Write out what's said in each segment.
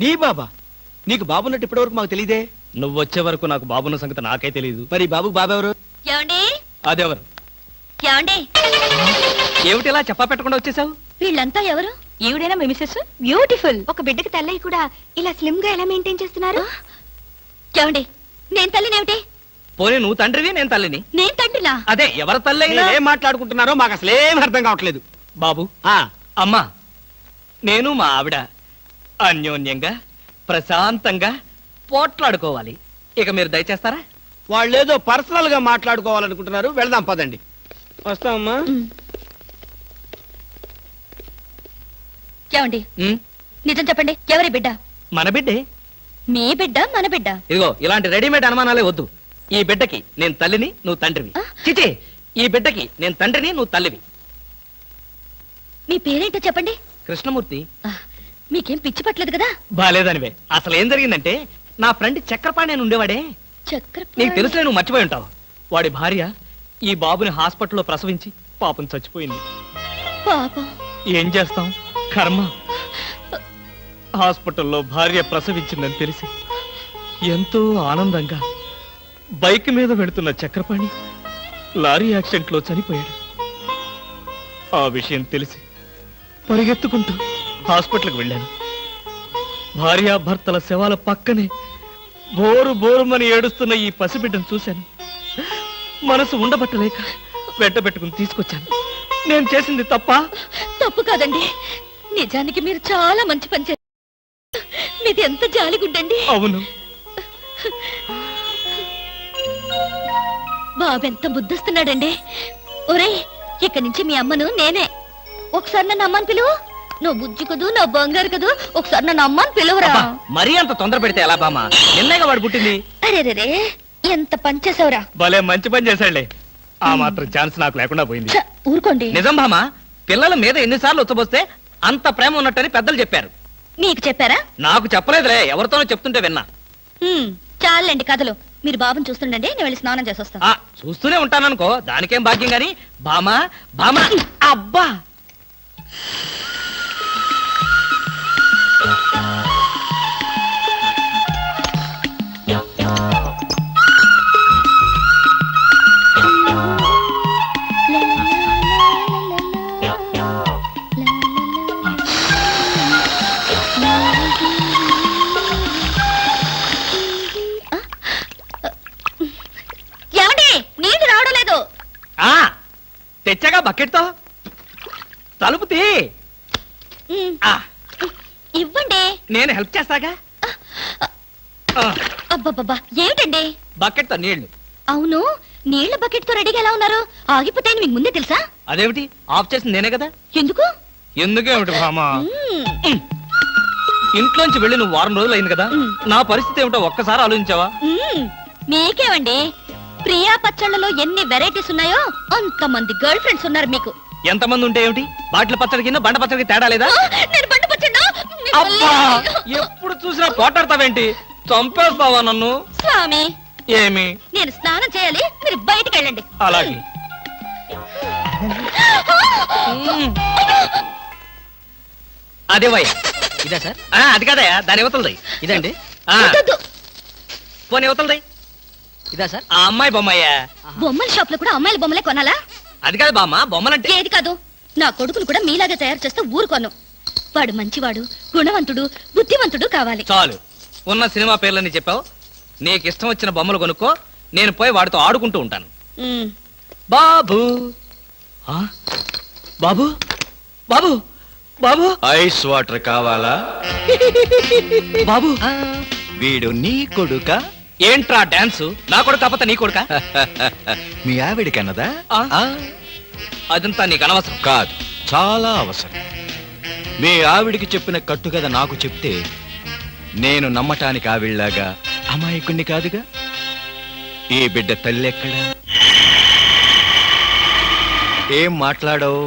నీ బాబా? నీకు బాబున్నట్టు ఇప్పటి వరకు మాకు తెలియదే. నువ్వు వచ్చే వరకు నాకు బాబున్న సంగతి నాకే తెలియదు. మరి బాబుకు బాబెవరు? ఏమండి? అదెవరు? ఏమండి? ఏమిటి ఇలా చెప్పా పెట్టకుండా వచ్చేసావు? వీళ్ళంతా ఎవరు? ఈవిడైనా మీ మిసెస్? బ్యూటిఫుల్. ఒక బిడ్డకి తల్లయి కూడా ఇలా స్లిమ్ గా ఎలా మెయింటైన్ చేస్తున్నారు? ఏమండి, నేను తల్లినేమిటి? పోనీ నువ్వు తండ్రివి, నేను తల్లిని. నేను తండ్రినా? అదే ఎవరి తల్లి అయినా. ఏం మాట్లాడుకుంటున్నారో మాకు అసలేం అర్థం కావట్లేదు. బాబు, అమ్మా, నేను మా ఆవిడ అన్యోన్యంగా ప్రశాంతంగా పోట్లాడుకోవాలి. ఇక మీరు దయచేస్తారా? వాళ్ళు ఏదో పర్సనల్ గా మాట్లాడుకోవాలనుకుంటున్నారు. వెళ్దాం పదండి. వస్తామమ్మా. ఏమండి, నిజం చెప్పండి, ఎవరి బిడ్డ? మన బిడ్డే. మీ బిడ్డ మన బిడ్డ? ఇదిగో ఇలాంటి రెడీమేడ్ అనుమానాలే వద్దు. ఈ బిడ్డకి నేను తల్లిని, నువ్వు తండ్రివి. చిచి, ఈ బిడ్డకి నేను తండ్రిని, నువ్వు తల్లివి. మీ పేరేంటో చెప్పండి. కృష్ణమూర్తి. మీకేం పిచ్చి పట్టలేదు కదా? బాలేదనివే. అసలు ఏం జరిగిందంటే, నా ఫ్రెండ్ చక్రపాణి అని ఉండేవాడే, నీకు తెలుసులే, నువ్వు మర్చిపోయి ఉంటావు. వాడి భార్య ఈ బాబుని హాస్పిటల్లో ప్రసవించి పాపం చచ్చిపోయింది. పాపం. ఏం చేస్తాం, కర్మ. హాస్పిటల్లో భార్య ప్రసవించిందని తెలిసి ఎంతో ఆనందంగా బైక్ మీద వెళుతున్న చక్రపాణి లారీ యాక్సిడెంట్ లో చనిపోయాడు. ఆ విషయం తెలిసి పరిగెత్తుకుంటూ హాస్పిటల్కి వెళ్ళాను. భార్యాభర్తల శవాల పక్కనే బోరు బోరుమని ఏడుస్తున్న ఈ పసిబిడ్డను చూశాను. మనసు ఉండబట్టలేక వెంటబెట్టుకుని తీసుకొచ్చాను. నేను చేసింది తప్పా? తప్పు కాదండి, నిజానికి మీరు చాలా మంచి పని చేశారు. మీది ఎంత జాలిగుడ్డండి. అవును. బాబు ఎంత బుద్ధిస్తున్నాడండి. ఒరేయ్, ఇక్కడి నుంచి మీ అమ్మను నేనే. ఒకసారి నన్ను అమ్మని పిలువు. నువ్వు బుజ్జి కదూ, నా బంగారు కదూ, ఒకసారి నన్ను అమ్మని పిలువరా. మరీ అంత తొందర పెడితే ఎలా బామా? నిన్నగా వాడు పుట్టింది. అరే, ఎంత పని చేసావురా. భలే మంచి పని చేశాడులే. ఆ మాత్రం ఛాన్స్ నాకు లేకుండా పోయింది. ఊరుకోండి. నిజం బామా, పిల్లల మీద ఎన్నిసార్లు ఉచ్చబోస్తే అంత ప్రేమ ఉన్నట్టని పెద్దలు చెప్పారు. మీకు చెప్పారా? నాకు చెప్పలేదులే, ఎవరితోనో చెప్తుంటే విన్నా. చాలండి కథలు. మీరు బాబుని చూస్తుండండి, నేను వెళ్ళి స్నానం చేసి వస్తాను. చూస్తూనే ఉంటాననుకో, దానికేం భాగ్యం గాని. బామా బామా, అబ్బా. తెచ్చాగా బకెట్తో. తలుపు తీ. ఇవ్వండి, నేను హెల్ప్ చేస్తాగా. అబ్బబ్బబ్బా, ఏమిటండి? బకెట్తో నీళ్లు. అవును, నీళ్ల బకెట్ తో రెడీగా ఎలా ఉన్నారు? ఆగిపోతాయని మీకు ముందే తెలుసా? అదేమిటి, ఆఫ్ చేసింది నేనే కదా. ఎందుకు? ఎందుకేమిటి బామా? ఇంట్లోంచి వెళ్ళి నువ్వు వారం రోజులు అయింది కదా, నా పరిస్థితి ఏమిటో ఒక్కసారి ఆలోచించావా? మీకేమండి, ప్రియా పచ్చళ్ళలో ఎన్ని వెరైటీస్ ఉన్నాయో అంతమంది గర్ల్ ఫ్రెండ్స్ ఉన్నారు మీకు. ఎంతమంది ఉంటే ఏమిటి, బాటిల్ పచ్చడి కింద బండ పచ్చడికి తేడా లేదా? నేను బండ పచ్చడా? అబ్బా, ఎప్పుడు చూసినా పోటాడతావేంటి? చంపేస్తావా నన్ను? స్వామి, ఏమి? నేను స్నానం చేయాలి, మీరు బయటికి వెళ్ళండి. అలాగే. అదే వయ్య. ఇదా సార్? అది కాదయా, దాని ఇవతలది. ఇదండి. పోనీ ఇవతలది. ఇదా సార్? ఆ అమ్మాయి బొమ్మయ్యా. బొమ్మల షాప్ లో కూడా అమ్మాయిల బొమ్మలే కొనాలా? అది కాదు బామ్మ, బొమ్మలంటే. ఏది కాదు, నా కొడుకును కూడా మీలాగే తయారు చేస్తే ఊరుకోను. వాడు మంచివాడు, గుణవంతుడు, బుద్ధివంతుడు కావాలి. చాలు, ఉన్న సినిమా పేర్లని చెప్పావు. నీకు ఇష్టం వచ్చిన బొమ్మలు కొనుక్కో, నేను పోయి వాడితో ఆడుకుంటూ ఉంటాను. బాబు బాబు బాబు బాబు, ఐస్ వాటర్ కావాలా? బాబు, వీడు నీ కొడుక? ఏంట్రా డాన్స్? నా కొడుకు కాకపోతే నీ కొడుక? మీ ఆవిడికన్నదా? అదంతా నీకు అనవసరం. కాదు, చాలా అవసరం. మీ ఆవిడికి చెప్పిన కట్టుకథ నాకు చెప్తే నేను నమ్మటానికి ఆవిడలాగా అమాయకుణ్ణి కాదుగా. ఈ బిడ్డ తల్లెక్కడా? ఏం మాట్లాడవు?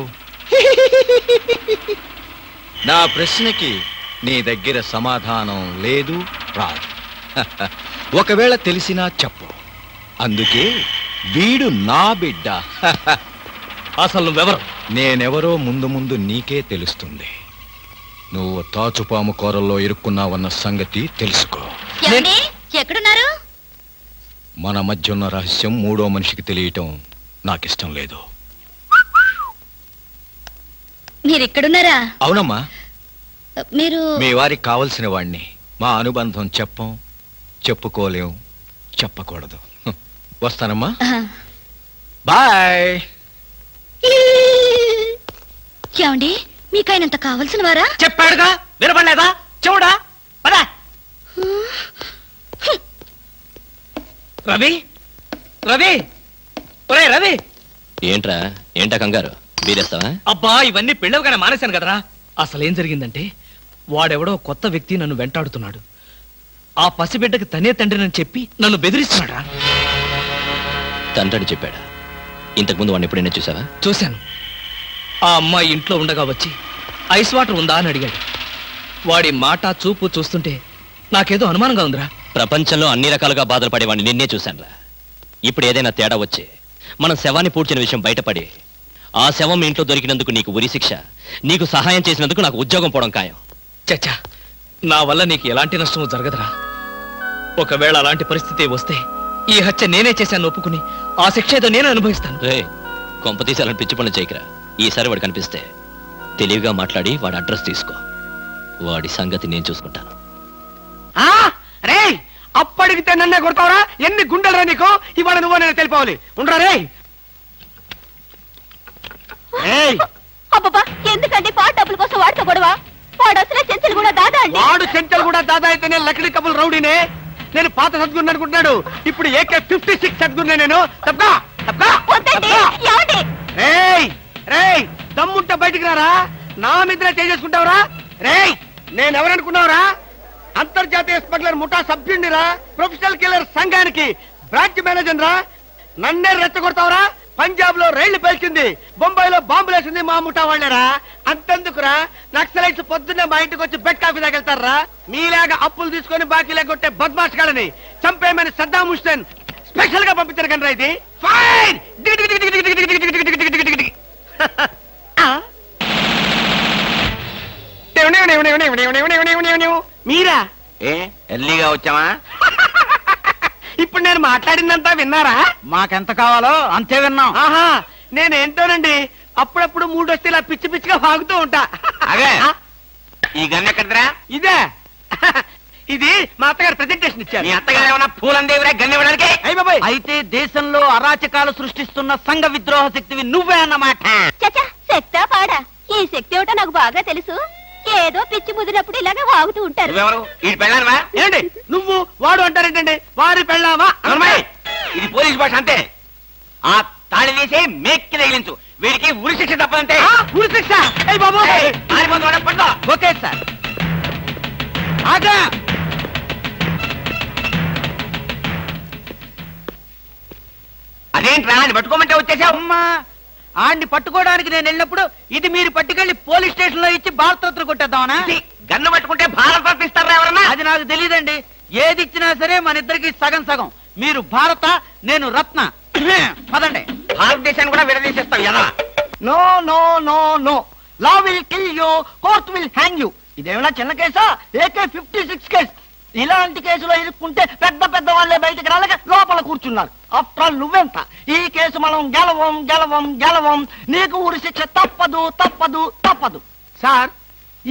నా ప్రశ్నకి నీ దగ్గర సమాధానం లేదు, రాదు. ఒకవేళ తెలిసినా చెప్పు. అందుకే వీడు నా బిడ్డ. అసలు నువ్వెవరు? నేనెవరో ముందు ముందు నీకే తెలుస్తుంది. నువ్వు తాచుపాము కూరల్లో ఇరుక్కున్నావన్న సంగతి తెలుసుకో. ఏమండి ఎక్కడున్నారు? మన మధ్య ఉన్న రహస్యం మూడో మనిషికి తెలియటం నాకిష్టం లేదు. మీరు ఎక్కడున్నారా? అవునమ్మా, మీరు మీ వారికి కావలసిన వాణ్ణి. మా అనుబంధం చెప్పం, చెప్పుకోలేం, చెప్పకూడదు. వస్తానమ్మా, ఆహా. బాయ్. ఏమండి మీకు ఆయనంత కావలసిన వారా? చెప్పాడుగా, వినపడలేదా? చూడా పదా. రవి, రవి, ఒరే రవి. ఏంటా కంగారు? బీరేస్తావా? అబ్బా, ఇవన్నీ పెళ్ళవగానే మానేశాను కదరా. అసలేం జరిగిందంటే వాడెవడో కొత్త వ్యక్తి నన్ను వెంటాడుతున్నాడు. ఆ పసిబిడ్డకి తనే తండ్రినని చెప్పి నన్ను బెదిరిస్తున్నాడా. తండ్రిని చెప్పాడా? ఇంతకుముందు వాడిని ఎప్పుడైనా చూసావా? చూశాను. ఆ అమ్మాయి ఇంట్లో ఉండగా వచ్చి ఐస్ వాటర్ ఉందా అని అడిగాడు. వాడి మాట చూపు చూస్తుంటే నాకేదో అనుమానంగా ఉందిరా. ప్రపంచంలో అన్ని రకాలుగా బాధలు పడేవాడిని నిన్నే చూశానురా. ఇప్పుడు ఏదైనా తేడా వచ్చి మనం శవాన్ని పూడ్చిన విషయం బయటపడి ఆ శవం మీ ఇంట్లో దొరికినందుకు నీకు ఉరి శిక్ష, నీకు సహాయం చేసినందుకు నాకు ఉద్యోగం పోవడం ఖాయం. చచ్చా, నా వల్ల నీకు ఎలాంటి నష్టము జరగదురా. ఒకవేళ అలాంటి పరిస్థితి వస్తే ఈ హత్య నేనే చేశాను ఒప్పుకుని ఆ శిక్ష ఏదో నేనే అనుభవిస్తాను. రే, కొంపతీసి అలాంటి పిచ్చి పనులు చేయకరా. ఈసారి వాడు కనిపిస్తే తెలివిగా మాట్లాడి వాడి అడ్రస్ తీసుకో. వాడి సంగతి నేను చూసుకుంటాను. రే, అప్పడిగితే నన్నే కొడతావరా? ఎన్ని గుండెలరా నీకు? ఇవాళ నువ్వు నేను తెలిపోవాలి. ఉండరా రే? అబ్బబ్బా, ఎందుకండి పాట డబ్బుల కోసం వాడితో గొడవ? వాడు అసలే చెంచలు కూడా దాదా అండి. వాడు చెంచలు కూడా దాదా అయితే నేను లక్కడి కబుల్ రౌడీనే. నేను పాత సద్గురు అనుకుంటున్నాడు. ఇప్పుడు AK-56 సద్గురునే నేను. తప్పగా వద్దండి, ఏమండి? రేయ్ రేయ్, దమ్ముంటే బయటికి రారా. నా మీద చేసుకుంటావురా? రేయ్, నేనెవరనుకున్నావురా? అంతర్జాతీయ స్మగ్లర్ ముఠా సభ్యుడిరా, ప్రొఫెషనల్ కిల్లర్ సంఘానికి బ్రాంచ్ మేనేజర్ రా. నన్నే రెచ్చగొడతావురా? పంజాబ్ లో రైళ్లు పేల్చింది, బొంబాయిలో బాంబులేసింది మా ముఠా వాళ్ళేరా. అంతెందుకురా, నక్సలైట్స్ పొద్దున్నే మా ఇంటికి వచ్చి బెడ్ కాఫీ తాగెళ్తారా. మీలాగా అప్పులు తీసుకొని బాకీ లేకొట్టే బద్మాష్ గాలని చంపేయమని సద్దాం హుస్సేన్ స్పెషల్ గా పంపించారు కనరా. ఇది ఫైన్. మీరా? ఎర్లీగా వచ్చావా? ఇప్పుడు నేను మాట్లాడిందంతా విన్నారా? మాకెంత కావాలో అంతే విన్నాం. ఆహా, నేనేంటోనండి అప్పుడప్పుడు మూడొస్తే ఇలా పిచ్చి పిచ్చిగా వాగుతూ ఉంటా. అదే, ఈ గన్ ఎక్కడరా? ఇదే. ఇది మా అత్తగారు ప్రెజెంటేషన్ ఇచ్చారు. మీ అత్తగారు ఏమన్నా పూలందేవిరా గన్ ఇవ్వడానికి? అయ్య బాబాయ్, అయితే దేశంలో అరాచకాలు సృష్టిస్తున్న సంఘ విద్రోహ శక్తివి నువ్వే అన్నమాట. చచ్చా, శక్తా పాడా? ఈ శక్తి ఏమిటో నాకు బాగా తెలుసు. ఏదో పిచ్చి ముదిరినప్పుడు ఇలాగే వాగుతూ ఉంటారు. నువ్వెవరు? ఈ పెళ్ళానవా? ఏంటి నువ్వు వాడు అంటారేంటండి? వారి పెళ్ళామా? అమ్మాయి, ఇది పోలీస్ భాష అంతే. ఆ తాళి తీసి మేక్కి తగిలించు. వీడికి ఉరి శిక్ష తప్పదంటే. ఉరి శిక్ష? అయ్య బాబు, పడుకో. Okay sir. ఆగా. అదేంట్రా, అని పట్టుకోమంటే వచ్చేసావు? అమ్మా, ఆడిని పట్టుకోవడానికి నేను వెళ్ళినప్పుడు ఇది మీరు పట్టుకెళ్లి పోలీస్ స్టేషన్ లో ఇచ్చి భారతరత్న కొట్టేద్దామనా? ఇది గన్ను పట్టుకుంటే భారత ఇస్తారా ఎవరన్నా? అది నాకు తెలియదండి. ఏది ఇచ్చినా సరే మన ఇద్దరికి సగం సగం. మీరు భారత, నేను రత్న. పదండి. భారతదేశాన్ని కూడా విడదీసేస్తావు ఎలా? No no no no, law will kill you, court will hang you. ఇదేమైనా చిన్న కేసా? AK-56 case. ఇలాంటి కేసులో ఇరుక్కుంటే పెద్ద పెద్ద వాళ్ళే బయటకు రాలేక లోపల కూర్చున్నారు. ఆఫ్టర్ ఆల్ నువ్వెంత? ఈ కేసు మనం గెలవం. నీకు ఉరి శిక్ష తప్పదు తప్పదు తప్పదు. సార్,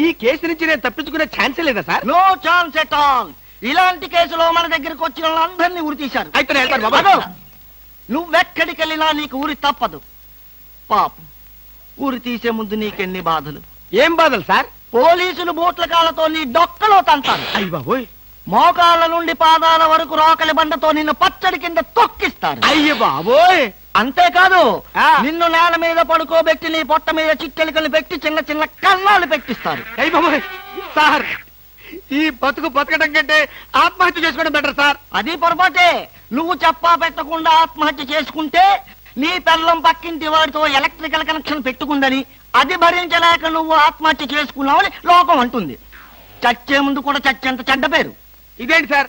ఈ కేసు నుంచి నేను తప్పించుకునే ఛాన్సే లేదా సార్? No chance at all. ఇలాంటి కేసులో మన దగ్గరికి వచ్చిన వాళ్ళందరినీ ఉరి తీశారు. అయితే నువ్వెక్కడికి వెళ్ళినా నీకు ఉరి తప్పదు. పాపం, ఉరి తీసే ముందు నీకెన్ని బాధలు. ఏం బాధలు సార్? పోలీసులు బూట్ల కాళ్ళతో నీ డొక్కలో తంటారు. అయ్య బాబోయ్. మోకాళ్ళ నుండి పాదాల వరకు రోకలి బండతో నిన్ను పచ్చడి కింద తొక్కిస్తారు. అయ్య బాబోయ్. అంతేకాదు, నిన్ను నేల మీద పడుకోబెట్టి నీ పొట్ట మీద చిట్టెలికలు పెట్టి చిన్న చిన్న కన్నాలు పెట్టిస్తారు. అయ్య బాబోయ్. సార్, ఈ బతకడం కంటే ఆత్మహత్య చేసుకోవడం బెటర్ సార్. అది పొరపాటే. నువ్వు చెప్పా పెట్టకుండా ఆత్మహత్య చేసుకుంటే నీ పెళ్ళం పక్కింటి వాడితో ఎలక్ట్రికల్ కనెక్షన్ పెట్టుకుందని, అది భరించలేక నువ్వు ఆత్మహత్య చేసుకున్నావని లోకం అంటుంది. చచ్చే ముందు కూడా చచ్చేంత చెడ్డ పేరు. ఇదేంటి సార్,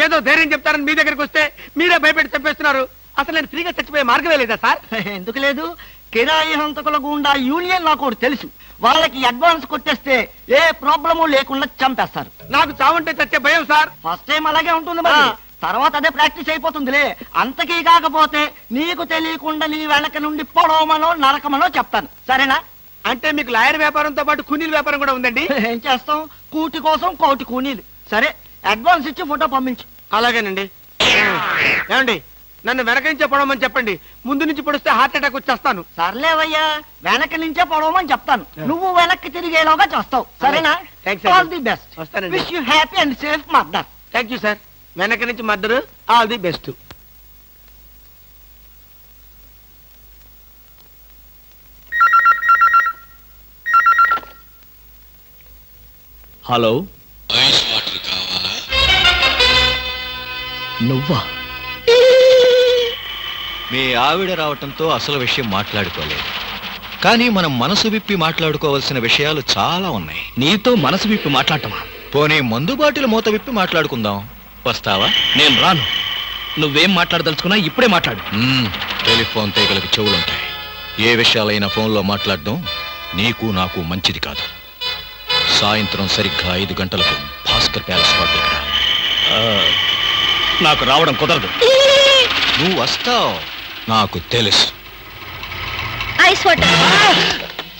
ఏదో ధైర్యం చెప్తారని మీ దగ్గరికి వస్తే మీరే భయపెట్టి చంపేస్తున్నారు. అసలు నేను ఫ్రీగా చచ్చిపోయే మార్గమే లేదా సార్? ఎందుకు లేదు? కిరాయి హంతకుల గుండా యూనియన్ నాకు ఒకటి తెలుసు. వాళ్ళకి అడ్వాన్స్ కొట్టేస్తే ఏ ప్రాబ్లము లేకుండా చంపేస్తారు. నాకు చావుంటే చచ్చే భయం సార్. ఫస్ట్ టైం అలాగే ఉంటుంది మరి, తర్వాత అదే ప్రాక్టీస్ అయిపోతుందిలే. అంతకీ కాకపోతే నీకు తెలియకుండా నీ వెనక నుండి పొడవమనో నరకమనో చెప్తాను, సరేనా? అంటే మీకు లాయర్ వ్యాపారంతో పాటు కూలీల వ్యాపారం కూడా ఉందండి? ఏం చేస్తాం, కూటి కోసం కోటి కూనీలు. సరే, అడ్వాన్స్ ఇచ్చి ఫోటో పంపించు. అలాగేనండి. ఏమండి, నన్ను వెనక నుంచే పొడవమని చెప్పండి. ముందు నుంచి పొడిస్తే హార్ట్ అటాక్ వచ్చేస్తాను. సర్లేవయ్యా, వెనక నుంచే పొడవమని చెప్తాను, నువ్వు వెనక్కి తిరిగేలాగా చేస్తావు, సరేనా? Thanks, all the best. వస్తానండి. Wish you happy and safe mother. Thank you sir. వెనక నుంచి మద్దరు. All the best. Hello, ice water కావాలా? నువ్వా? మీ ఆవిడ రావటంతో అసలు విషయం మాట్లాడుకోలేదు, కానీ మనం మనసు విప్పి మాట్లాడుకోవాల్సిన విషయాలు చాలా ఉన్నాయి. నీతో మనసు విప్పి మాట్లాడటమా? పోనీ మందు బాటిల్ మూత విప్పి మాట్లాడుకుందాం. వస్తావా? నేను రాను. నువ్వేం మాట్లాడదలుచుకున్నా ఇప్పుడే మాట్లాడు. టెలిఫోన్ తీగలకు చెవులుంటాయి. ఏ విషయాలైనా ఫోన్లో మాట్లాడడం నీకు నాకు మంచిది కాదు. సాయంత్రం సరిగ్గా 5 గంటలకు భాస్కర్ ప్యాలెస్ హోటల్కి రా. నాకు రావడం కుదరదు. నువ్వు వస్తావు, నాకు తెలుసు. Ice water.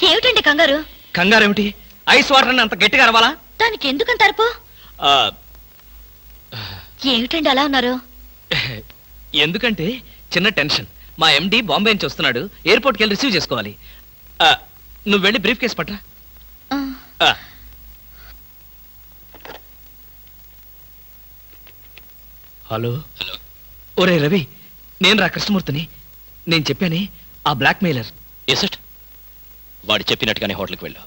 ఏమిటండి కంగారు? కంగారేమిటి? ఐస్ వాటర్ అని అంత గట్టిగా అరవాలా? దానికి ఎందుకంత అరుపు? ఆ, ఏమిటండి అలా ఉన్నారు? ఎందుకంటే చిన్న టెన్షన్. మా ఎండి బాంబే నుంచి వస్తున్నాడు, ఎయిర్పోర్ట్కి వెళ్ళి రిసీవ్ చేసుకోవాలి. నువ్వు వెళ్ళి బ్రీఫ్ కేసు పట్రా. ఆ, హలో. ఒరే రవి, నేను రా కృష్ణమూర్తిని. నేను చెప్పానే ఆ బ్లాక్ మెయిలర్. Yes it. వాడు చెప్పినట్టుగానే హోటల్కి వెళ్ళు.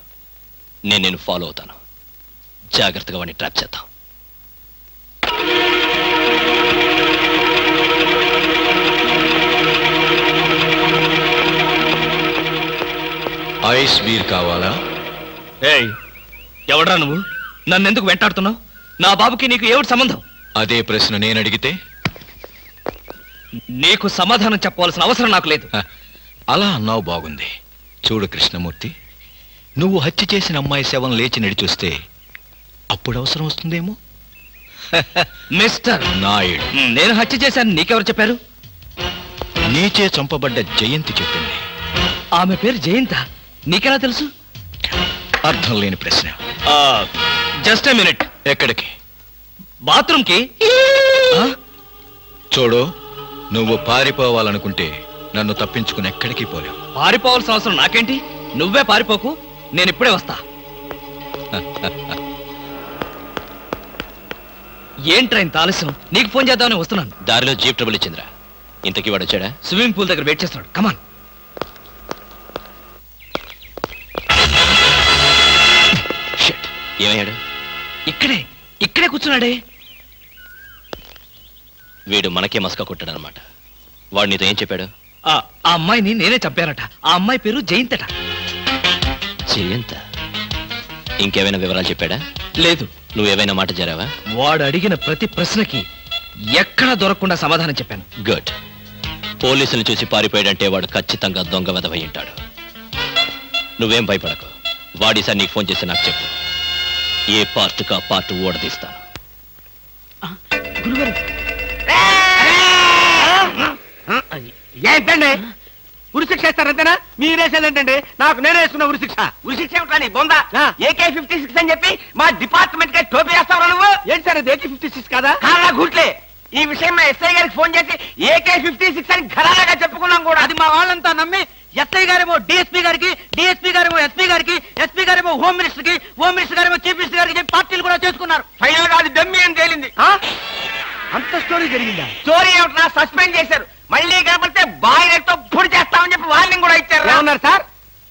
నేను ఫాలో అవుతాను. జాగ్రత్తగా వాడిని ట్రాప్ చేద్దాం. ఐస్ బీర్ కావాలా? ఏయ్, ఎవడ్రా నువ్వు? నన్ను ఎందుకు వెంటాడుతున్నావు? నా బాబుకి నీకు ఏమిటి సంబంధం? అదే ప్రశ్న నేను అడిగితే? నీకు సమాధానం చెప్పవలసిన అవసరం నాకు లేదు. అలా అన్నావు, బాగుంది. చూడు కృష్ణమూర్తి, నువ్వు హత్య చేసిన అమ్మాయి శవం లేచి నడిచొస్తే అప్పుడు అవసరం వస్తుందేమో. మిస్టర్ నాయుడు, నేను హత్య చేశాను నీకెవరు చెప్పారు? నీచే చంపబడ్డ జయంతి చెప్పింది. ఆమె పేరు జయంత, నీకెలా తెలుసు? అర్థం లేని ప్రశ్న. Just a minute. ఎక్కడికి? బాత్రూమ్కి. చూడు, నువ్వు పారిపోవాలనుకుంటే నన్ను తప్పించుకుని ఎక్కడికి పోలేవు. పారిపోవాల్సిన అవసరం నాకేంటి? నువ్వే పారిపోకు, నేను ఇప్పుడే వస్తా. ఏంట్రా ఇంత ఆలస్యం? నీకు ఫోన్ చేద్దామని వస్తున్నాను. దారిలో జీప్ ట్రబుల్ ఇచ్చిందిరా. ఇంతకీ వాడు వచ్చాడా? స్విమ్మింగ్ పూల్ దగ్గర వెయిట్ చేస్తున్నాడు. కమాన్. షిట్. ఏమయ్యాడు? ఇక్కడే కూర్చున్నాడే. వీడు మనకే మస్కా కొట్టాడనమాట. వాడు నీతో ఏం చెప్పాడు? ఆ అమ్మాయిని నేనే చంపానట. ఆ అమ్మాయి పేరు జయంతట. జయంత? ఇంకేమైనా వివరాలు చెప్పాడా? లేదు. నువ్వేమైనా మాట జరావా? వాడు అడిగిన ప్రతి ప్రశ్నకి ఎక్కడా దొరకకుండా సమాధానం చెప్పాను. గుడ్. పోలీసులు చూసి పారిపోయాడంటే వాడు ఖచ్చితంగా దొంగ వెధవై ఉంటాడు. నువ్వేం భయపడకు. వాడిసారి నీకు ఫోన్ చేసి నాకు చెప్పు. ఏ పార్ట్కా పార్ట్ ఓడదీస్తాను. ఏంటండి ఉరిశిక్ష ఇస్తారంతేనా? మీరేసేదేంటండి? నాకు నేనే వేసుకున్న ఉరిశిక్ష. ఉరిశిక్ష ఏమిటని బొంద? AK-56 అని చెప్పి మా డిపార్ట్మెంట్ కి టోపీ వేస్తావా నువ్వు? ఏంటి సార్ అది AK-56 కాదా? కాదా గుట్లే. ఈ విషయం మా ఎస్ఐ గారికి ఫోన్ చేసి AK-56 అని ఘరాగా చెప్పుకున్నాం కూడా. అది మా వాళ్ళంతా నమ్మి ఎస్ఐ గారేమో డిఎస్పీ గారికి, డిఎస్పీ గారేమో ఎస్పీ గారికి, ఎస్పీ గారేమో హోమ్ మినిస్టర్ కి, హోమ్ మినిస్టర్ గారేమో చీఫ్ మినిస్టర్ గారికి చెప్పి పార్టీలు కూడా చేసుకున్నారు. ఫైనల్ గా అది డమ్మీ అని తేలింది. అంత స్టోరీ జరిగిందా? స్టోరీ ఏమిటా? సస్పెండ్ చేశారు. మళ్ళీ కనపడితే బాయిలతో పొడి చేస్తామని చెప్పి వార్నింగ్ కూడా ఇచ్చారు. ఏమన్నారు సార్?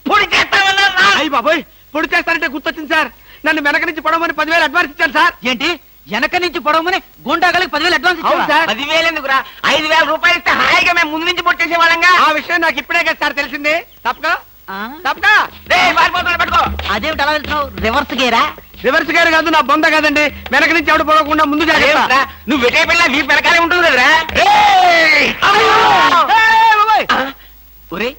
పొడి చేస్తామన్నారు. అయ్యి బాబోయ్, పొడి చేస్తారంటే గుర్తొచ్చింది సార్. నన్ను వెనక నుంచి పడవమని 10,000 అడ్వాన్స్ ఇచ్చాను సార్. ఏంటి? వెనక నుంచి పడవమని గుండాగలకి 10,000 అడ్వాన్స్ ఇచ్చారు సార్. 10,000 ఎందుకురా? 5,000 రూపాయలు ఇస్తే హాయిగా మేము ముందు నుంచి పొడి చేసేవాళ్ళంగా. ఆ విషయం నాకు ఇప్పుడే కదా సార్ తెలిసింది. తప్పగా పట్టుకో. అదేమిటి అలా వెళ్తున్నావు? రివర్స్ గేరా? రివర్స్ గేర్ కాదు, నా బొంద కాదండి. వెనక నుంచి ఎవడు పోకుండా ముందు జాగ్రత్త. నువ్వు వెటే పిల్ల నీ వెనకాలే ఉంటుంది కదరా. ఒరే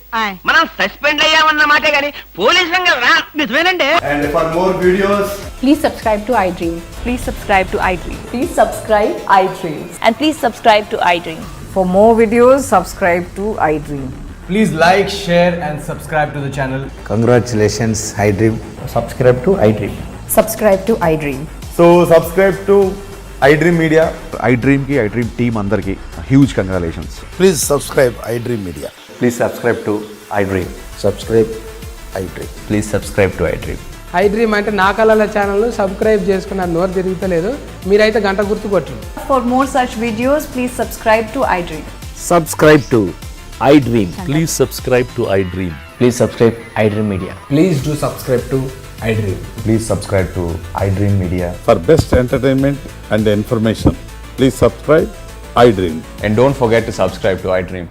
మనం సస్పెండ్ అయ్యామన్న మాటే గాని పోలీసు రంగం రా. నిజమేనండి. And for more videos, Please subscribe to iDream. Please subscribe to iDream. Please subscribe iDream. And please subscribe to iDream. For more videos, subscribe to iDream. please like, share, and subscribe to the channel. Congratulations, iDream. Subscribe to iDream. Subscribe to iDream. So subscribe to iDream Media. iDream ki iDream team అందరికి huge congratulations. Please subscribe iDream Media. Please subscribe to iDream. Subscribe iDream. Please subscribe to iDream. iDream అంటే నా కళల channel subscribe చేసుకున్న నోరు తిరుగుతలేదు. మీరైతే గంట గుర్తు కొట్టండి. For more such videos, please subscribe to iDream. Subscribe to iDream. Please subscribe to iDream. Please subscribe iDream Media. Please do subscribe to iDream. Please subscribe to iDream Media. For best entertainment and information, please subscribe iDream. And don't forget to subscribe to iDream.